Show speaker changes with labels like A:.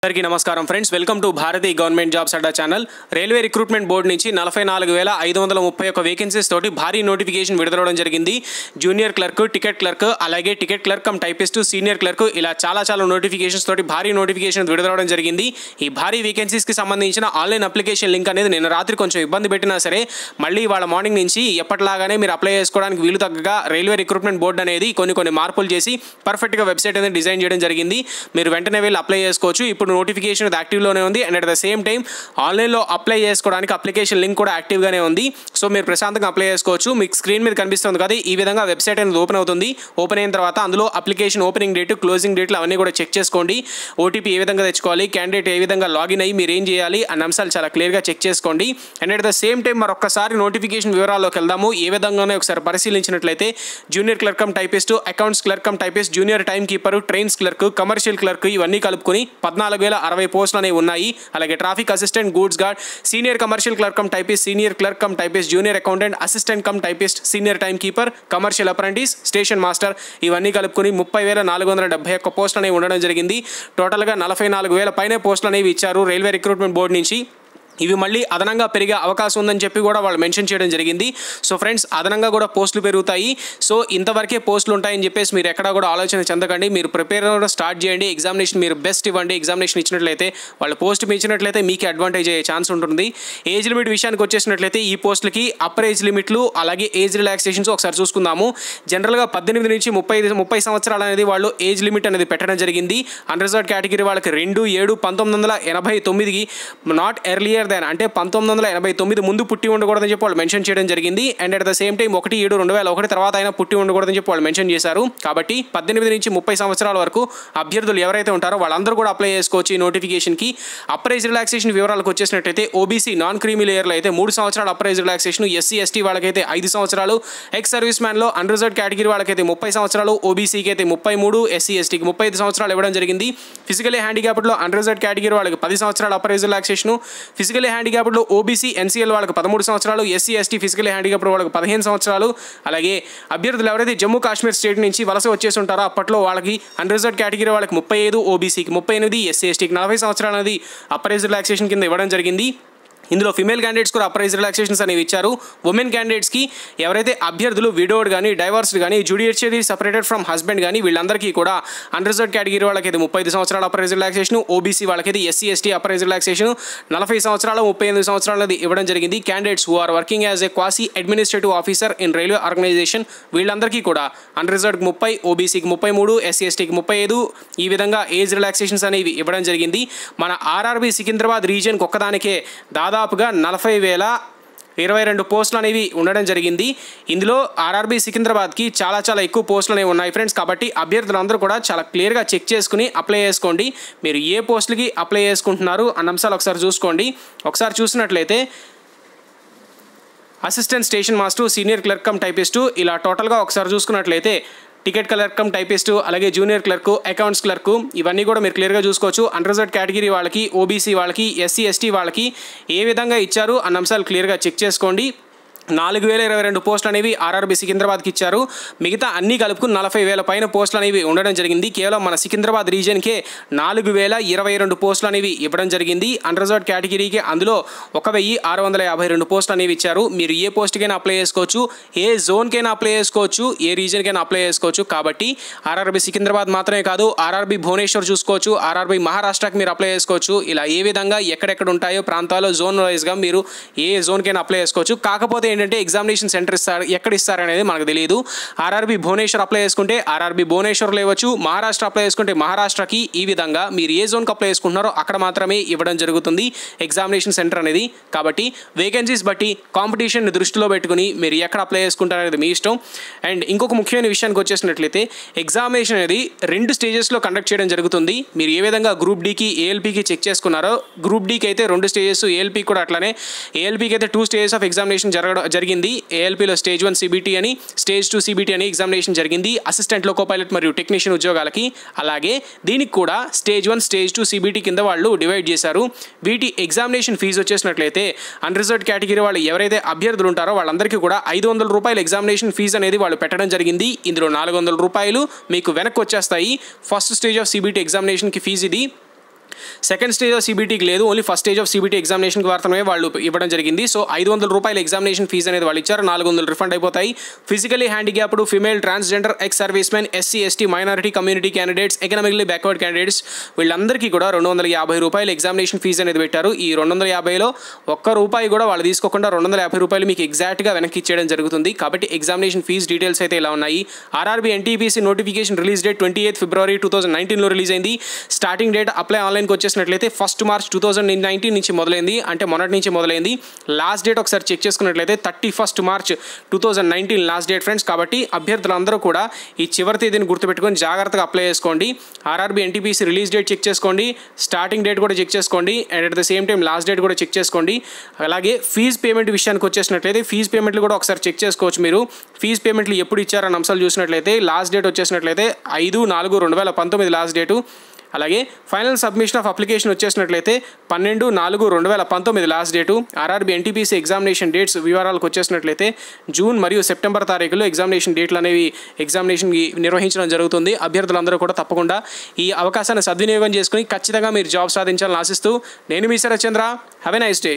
A: అందరికీ నమస్కారం friends, welcome to Bharatiya government jobs Adda channel. Railway recruitment board నుంచి 44,531 vacancies తోటి భారీ నోటిఫికేషన్ విడుదలవడం జరిగింది. జూనియర్ క్లర్క్, టికెట్ క్లర్క్, అలాగే ticket clerk cum typist, senior clerk, ఇలా చాలా నోటిఫికేషన్స్ తోటి భారీ నోటిఫికేషన్ విడుదలవడం జరిగింది. ఈ భారీ వేకెన్సీస్కి సంబంధించిన ఆన్లైన్ అప్లికేషన్ లింక్ అనేది నిన్న రాత్రి కొంచెం ఇబ్బంది పెట్టినా సరే మళ్ళీ వాళ్ళ మార్నింగ్ నుంచి ఎప్పటిలాగానే మీరు అప్లై చేసుకోవడానికి వీలు తగ్గగా రైల్వే రిక్రూట్మెంట్ బోర్డు అనేది కొన్ని మార్పులు చేసి పర్ఫెక్ట్గా వెబ్సైట్ అనేది డిజైన్ చేయడం జరిగింది. మీరు వెంటనే వెళ్ళి అప్లై చేసుకోవచ్చు. ఇప్పుడు నోటిఫికేషన్ యాక్టివ్లోనే ఉంది and at the same time ఆన్లైన్లో అప్లై చేసుకోవడానికి అప్లికేషన్ లింక్ కూడా యాక్టివ్గానే ఉంది. సో మీరు ప్రశాంతంగా అప్లై చేసుకోవచ్చు. మీకు స్క్రీన్ మీద కనిపిస్తుంది కదా, ఈ విధంగా వెబ్సైట్ అనేది ఓపెన్ అవుతుంది. ఓపెన్ అయిన తర్వాత అందులో అప్లికేషన్ ఓపెనింగ్ డేట్, క్లోజింగ్ డేట్లు అవన్నీ కూడా చెక్ చేసుకోండి. ఓటీపీ ఏ విధంగా తెచ్చుకోవాలి, క్యాండిడేట్ ఏ విధంగా లాగిన్ అయ్యి మీరు ఏం చేయాలి అన్న అంశాలు చాలా క్లియర్గా చెక్ చేసుకోండి. And at the same time మరొకసారి నోటిఫికేషన్ వివరాల్లోకి వెళ్దాము. ఏ విధంగానే ఒకసారి పరిశీలించినట్లయితే junior clerk cum typist, accounts clerk cum typist, junior time keeper, trains clerk, commercial clerk ఇవన్నీ కలుపుకొని 14,060 పోస్టులు అనేవి ఉన్నాయి. అలాగే traffic assistant, goods guard, senior commercial clerk cum typist, senior clerk cum typist, junior accountant, assistant cum typist, senior time keeper, commercial apprentice, station master ఇవన్నీ కలుపుకొని 30,471 పోస్టులు అనేవి ఉండడం జరిగింది. టోటల్గా 44,000 పైనే పోస్టులు అనేవి ఇచ్చారు రైల్వే రిక్రూట్మెంట్ బోర్డు నుంచి. ఇవి మళ్ళీ అదనంగా పెరిగే అవకాశం ఉందని చెప్పి కూడా వాళ్ళు మెన్షన్ చేయడం జరిగింది. సో ఫ్రెండ్స్, అదనంగా కూడా పోస్టులు పెరుగుతాయి. సో ఇంతవరకే పోస్టులు ఉంటాయని చెప్పేసి మీరు ఎక్కడా కూడా ఆలోచన చెందకండి. మీరు ప్రిపేర్ స్టార్ట్ చేయండి. ఎగ్జామినేషన్ మీరు బెస్ట్ ఇవ్వండి. ఎగ్జామినేషన్ ఇచ్చినట్లయితే వాళ్ళు పోస్ట్ ఇచ్చినట్లయితే మీకే అడ్వాంటేజ్ అయ్యే ఛాన్స్ ఉంటుంది. ఏజ్ లిమిట్ విషయానికి వచ్చేసినట్లయితే ఈ పోస్టులకి అప్పర్ ఏజ్ లిమిట్లు అలాగే ఏజ్ రిలాక్సేషన్స్ ఒకసారి చూసుకుందాము. జనరల్గా 18 నుంచి 30 సంవత్సరాలు అనేది వాళ్ళు ఏజ్ లిమిట్ అనేది పెట్టడం జరిగింది. అన్రిజర్వ్డ్ కేటగిరీ వాళ్ళకి 2/7/1989కి నాట్ ఎర్లియర్ అంటే 1989 ముందు పుట్టి ఉండకూడదని చెప్పి వాళ్ళు మెన్షన్ చేయడం జరిగింది. And at the same time 1/7/2001 తర్వాత అయినా పుట్టి ఉండకూడదని చెప్పి వాళ్ళు మెన్షన్ చేశారు. కాబట్టి 18 నుంచి 30 సంవత్సరాల వరకు అభ్యర్థులు ఎవరైతే ఉంటారో వాళ్ళందరూ కూడా అప్లై చేసుకోవచ్చు ఈ నోటిఫికేషన్కి. అప్రైజ్ రిలాక్సేషన్ వివరాలకు వచ్చేసినట్టయితే ఓబీసీ నాన్ క్రీమీ లేయర్లో అయితే 3 సంవత్సరాల అప్రైజ్ రిలాక్సేషన్, ఎస్సీ ఎస్టీ వాళ్ళకైతే 5 సంవత్సరాలు, ఎక్స్ సర్వీస్ మ్యాన్లో అన్రిజర్వ్డ్ కేటగిరీ వాళ్ళకైతే 30 సంవత్సరాలు, ఓబీసీకి అయితే 33, ఎస్సీ ఎస్టీకి 35 సంవత్సరాలు ఇవ్వడం జరిగింది. ఫిజికలీ హ్యాండిక్యాప్డ్లో అన్రిజర్వ్డ్ కేటగిరీ వాళ్ళకి 10 సంవత్సరాల అప్రైజ్ రిలాక్సేషన్, ఫిజికలీ హ్యాండిక్యాప్డ్లో ఓబీసీ ఎన్సీఎల్ వాళ్ళకి 13 సంవత్సరాలు, ఎస్సీ ఎస్టీ ఫిజికలీ హ్యాండిక్యాప్డ్ వాళ్ళకి 15 సంవత్సరాలు. అలాగే అభ్యర్థులు ఎవరైతే జమ్మూ కాశ్మీర్ స్టేట్ నుంచి వలస వచ్చేసి ఉంటారో అప్పట్లో వాళ్ళకి అన్రిజర్వ్డ్ కేటగిరీ వాళ్ళకి 35, ఓబీసీకి 38, ఎస్సీ ఎస్టీకి 40 సంవత్సరాలు అనేది అప్రైజ్ రిలాక్సేషన్ కింద ఇవ్వడం జరిగింది. ఇందులో ఫిమేల్ క్యాండిడేట్స్ కూడా అప్రైజ్ రిలాక్సేషన్స్ అనేవి ఇచ్చారు. ఉమెన్ క్యాండిడేట్స్కి ఎవరైతే అభ్యర్థులు విడోడ్ కానీ, డైవర్స్డ్ కానీ, జ్యుడిషియరీ సెపరేటెడ్ ఫ్రమ్ హస్బెండ్ కానీ వీళ్ళందరికీ కూడా అన్రిజర్వ్డ్ కేటగిరీ వాళ్ళకి 35 సంవత్సరాల అప్రైజ్ రిలాక్సేషన్, ఓబీసీ వాళ్ళకి ఎస్సీ ఎస్టీ అప్రైజ్ రిలాక్సేషన్ 40 సంవత్సరాలు, 38 సంవత్సరాలు అనేది ఇవ్వడం జరిగింది. Candidates who are working as a quasi administrative officer in railway organisation వీళ్ళందరికీ కూడా అన్రిజర్వ్డ్ 30, ఓబీసీకి 33, ఎస్సీ ఎస్టీకి 35 ఈ విధంగా ఏజ్ రిలాక్సేషన్స్ అనేవి ఇవ్వడం జరిగింది. మన ఆర్ఆర్బీ సికింద్రాబాద్ రీజియన్కి ఒక్కదానికే దాదాపుగా 40,022 పోస్టులు అనేవి ఉండడం జరిగింది. ఇందులో ఆర్ఆర్బీ సికింద్రాబాద్కి చాలా ఎక్కువ పోస్టులు అనేవి ఉన్నాయి ఫ్రెండ్స్. కాబట్టి అభ్యర్థులందరూ కూడా చాలా క్లియర్గా చెక్ చేసుకుని అప్లై చేసుకోండి. మీరు ఏ పోస్టులకి అప్లై చేసుకుంటున్నారు అన్న అంశాలు ఒకసారి చూసుకోండి. ఒకసారి చూసినట్లయితే assistant station master, senior clerk cum typist ఇలా టోటల్గా ఒకసారి చూసుకున్నట్లయితే టికెట్ క్లర్క్ కమ్ టైపిస్ట్, అలాగే జూనియర్ క్లర్క్, అకౌంట్స్ క్లర్క్ ఇవన్నీ కూడా మీరు క్లియర్గా చూసుకోవచ్చు. అన్రిజర్వ్డ్ కేటగిరీ వాళ్ళకి, ఓబీసీ వాళ్ళకి, ఎస్సీ ఎస్టీ వాళ్ళకి ఏ విధంగా ఇచ్చారు అన్న అంశాలు క్లియర్గా చెక్ చేసుకోండి. 4,022 పోస్టులు అనేవి ఆర్ఆర్బీ సికింద్రాబాద్కి ఇచ్చారు. మిగతా అన్నీ కలుపుకుని 40,000 పైన పోస్టులు అనేవి ఉండడం జరిగింది. కేవలం మన సికింద్రాబాద్ రీజియన్కే 4,022 పోస్టులు అనేవి ఇవ్వడం జరిగింది. అన్రిజర్వ్డ్ కేటగిరీకి అందులో 1,652 పోస్టులు అనేవి ఇచ్చారు. మీరు ఏ పోస్ట్కైనా అప్లై చేసుకోవచ్చు, ఏ జోన్కైనా అప్లై చేసుకోవచ్చు, ఏ రీజియన్కైనా అప్లై చేసుకోవచ్చు. కాబట్టి ఆర్ఆర్బీ సికింద్రాబాద్ మాత్రమే కాదు, ఆర్ఆర్బీ భువనేశ్వర్ చూసుకోవచ్చు, ఆర్ఆర్బీ మహారాష్ట్రకి మీరు అప్లై చేసుకోవచ్చు. ఇలా ఏ విధంగా ఎక్కడెక్కడ ఉంటాయో ప్రాంతాల్లో జోన్ వైజ్గా మీరు ఏ జోన్కైనా అప్లై చేసుకోవచ్చు. కాకపోతే ఏంటంటే ఎగ్జామినేషన్ సెంటర్ ఎక్కడ ఇస్తారనేది మనకు తెలియదు. ఆర్ఆర్బీ భువనేశ్వర్ అప్లై చేసుకుంటే ఆర్ఆర్బీ భువనేశ్వర్లో ఇవ్వచ్చు, మహారాష్ట్ర అప్లై చేసుకుంటే మహారాష్ట్రకి. ఈ విధంగా మీరు ఏ జోన్కి అప్లై చేసుకుంటున్నారో అక్కడ మాత్రమే ఇవ్వడం జరుగుతుంది ఎగ్జామినేషన్ సెంటర్ అనేది. కాబట్టి వేకెన్సీస్ బట్టి కాంపిటీషన్ దృష్టిలో పెట్టుకుని మీరు ఎక్కడ అప్లై చేసుకుంటారనేది మీ ఇష్టం. అండ్ ఇంకొక ముఖ్యమైన విషయానికి వచ్చేసినట్లయితే ఎగ్జామినేషన్ అనేది 2 స్టేజెస్లో కండక్ట్ చేయడం జరుగుతుంది. మీరు ఏ విధంగా గ్రూప్ డీకి, ఏఎల్పీకి చెక్ చేసుకున్నారో గ్రూప్ డీకి అయితే 2 స్టేజెస్, ఏఎల్పీ కూడా అట్లానే. ఏఎల్పీకి అయితే 2 స్టేజెస్ ఆఫ్ ఎగ్జామినేషన్ జరిగింది. ఏఎల్పీలో స్టేజ్ 1 సిబిటీ అని, స్టేజ్ 2 సిబిటీ అని ఎగ్జామినేషన్ జరిగింది అసిస్టెంట్ లోకో పైలట్ మరియు టెక్నీషియన్ ఉద్యోగాలకి. అలాగే దీనికి కూడా స్టేజ్ 1, స్టేజ్ 2 సిబిటీ కింద వాళ్ళు డివైడ్ చేశారు. వీటి ఎగ్జామినేషన్ ఫీజు వచ్చేసినట్లయితే అన్రిజర్వ్డ్ కేటగిరీ వాళ్ళు ఎవరైతే అభ్యర్థులు ఉంటారో వాళ్ళందరికీ కూడా 500 రూపాయల ఎగ్జామినేషన్ ఫీజు అనేది వాళ్ళు పెట్టడం జరిగింది. ఇందులో 400 రూపాయలు మీకు వెనక్కి వచ్చేస్తాయి. ఫస్ట్ స్టేజ్ ఆఫ్ సిబిటీ ఎగ్జామినేషన్కి ఫీజు ఇది. సెకండ్ స్టేజ్ ఆఫ్ సిబిటీకి లేదు, only first stage of CBT ఎగ్జామినేషన్కి మాత్రమే వాళ్ళు ఇవ్వడం జరిగింది. సో 500 రూపాయల ఎగ్జామినేషన్ ఫీజు అనేది వాళ్ళు ఇచ్చారు, 400 రిఫండ్ అయిపోతాయి. Physically handicapped, female, transgender, ex service men, SC ST, minority community candidates, economically backward candidates వీళ్ళందరికీ కూడా 250 రూపాయల ఎగ్జామినేషన్ ఫీజు అనేది పెట్టారు. ఈ 250లో ₹1 కూడా వాళ్ళు తీసుకోకుండా 250 రూపాయలు మీకు ఎగ్జాక్ట్గా వెనక్కి ఇచ్చేయడం జరుగుతుంది. కాబట్టి ఎగ్జామినేషన్ ఫీజు డీటెయిల్స్ అయితే ఇలా ఉన్నాయి. RRB NTPC notification release date 28 ఫిబ్రవరి 2019లో రిలీజ్ అయింది. స్టార్టింగ్ డేట్ అప్లై ఆన్లైన్కి వచ్చేసినట్లయితే 1 మార్చ్ 2019 నుంచి మొదలైంది, అంటే మొన్నటి నుంచి మొదలైంది. లాస్ట్ డేట్ ఒకసారి చెక్ చేసుకున్నట్లయితే 31 మార్చ్ 2019 లాస్ట్ డేట్ ఫ్రెండ్స్. కాబట్టి అభ్యర్థులందరూ కూడా ఈ చివరి తేదీని గుర్తుపెట్టుకొని జాగ్రత్తగా అప్లై చేసుకోండి. RRB NTPC release date check చేసుకోండి, స్టార్టింగ్ డేట్ కూడా చెక్ చేసుకోండి, and at the same time last date కూడా చెక్ చేసుకోండి. అలాగే ఫీజు పేమెంట్ విషయానికి వచ్చేసినట్లయితే ఫీజు పేమెంట్లు కూడా ఒకసారి చెక్ చేసుకోవచ్చు. మీరు ఫీజు పేమెంట్లు ఎప్పుడు ఇచ్చారన్న అంశాలు చూసినట్లయితే లాస్ట్ డేట్ వచ్చేసినట్లయితే 5/4/2019 లాస్ట్ డేటు. అలాగే ఫైనల్ సబ్మిషన్ ఆఫ్ అప్లికేషన్ వచ్చేసినట్లయితే 12/4/2019 last date. RRB NTPC examination dates వివరాలకు వచ్చేసినట్లయితే జూన్ మరియు సెప్టెంబర్ తారీఖులో ఎగ్జామినేషన్ డేట్లు అనేవి ఎగ్జామినేషన్ నిర్వహించడం జరుగుతుంది. అభ్యర్థులందరూ కూడా తప్పకుండా ఈ అవకాశాన్ని సద్వినియోగం చేసుకుని ఖచ్చితంగా మీరు జాబ్ సాధించాలని ఆశిస్తూ నేను మీ Sharath Chandra. Have a nice day.